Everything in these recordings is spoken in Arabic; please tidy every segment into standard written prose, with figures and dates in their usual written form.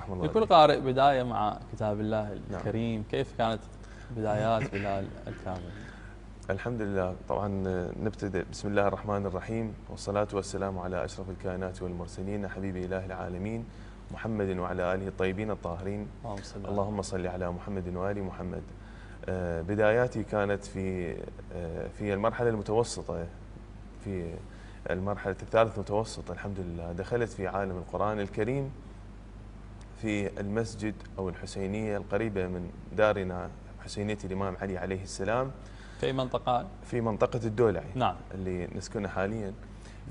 رحمة الله لكل عليك. قارئ بداية مع كتاب الله نعم. الكريم، كيف كانت بدايات بلال الكامل؟ الحمد لله. طبعا نبتدئ بسم الله الرحمن الرحيم، والصلاة والسلام على أشرف الكائنات والمرسلين، حبيب إله العالمين محمد وعلى آله الطيبين الطاهرين. اللهم صل على محمد وآل محمد. بداياتي كانت في المرحلة المتوسطة، في المرحلة الثالثة متوسط. الحمد لله دخلت في عالم القرآن الكريم في المسجد أو الحسينية القريبة من دارنا، حسينية الإمام علي عليه السلام. في منطقة؟ في منطقة الدولعي. نعم. اللي نسكنها حاليا.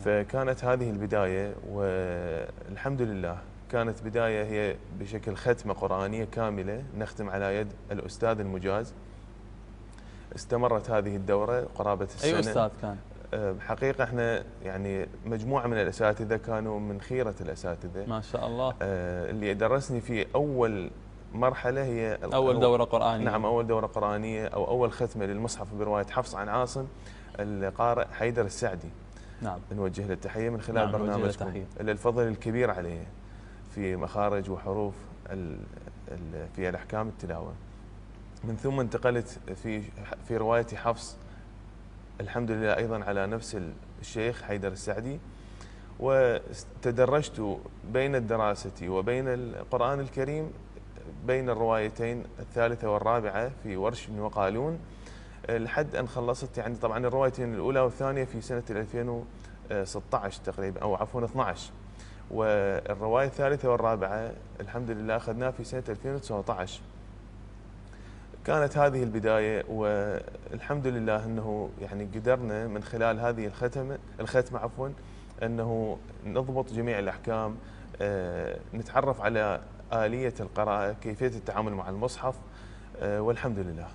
فكانت هذه البداية، والحمد لله كانت بداية هي بشكل ختمة قرآنية كاملة نختم على يد الأستاذ المجاز. استمرت هذه الدورة قرابة السنة. أي أستاذ كان؟ حقيقة احنا يعني مجموعة من الأساتذة كانوا من خيرة الأساتذة ما شاء الله. اللي درسني في أول مرحلة هي أول دورة قرآنية. نعم، أول دورة قرآنية أو أول ختمة للمصحف برواية حفص عن عاصم، القارئ حيدر السعدي. نعم. نوجه له التحية من خلال برنامجكم، الفضل الكبير عليه في مخارج وحروف في الأحكام التلاوة. من ثم انتقلت في رواية حفص الحمد لله أيضا على نفس الشيخ حيدر السعدي، وتدرجت بين الدراسة وبين القرآن الكريم بين الروايتين الثالثة والرابعة في ورش بن وقالون، لحد أن خلصت يعني طبعا الروايتين الأولى والثانية في سنة 2016 تقريبا، أو عفوا 12، والرواية الثالثة والرابعة الحمد لله أخذناها في سنة 2019. كانت هذه البداية، والحمد لله أنه يعني قدرنا من خلال هذه الختمة عفوا أنه نضبط جميع الأحكام، نتعرف على آلية القراءة، كيفية التعامل مع المصحف، والحمد لله.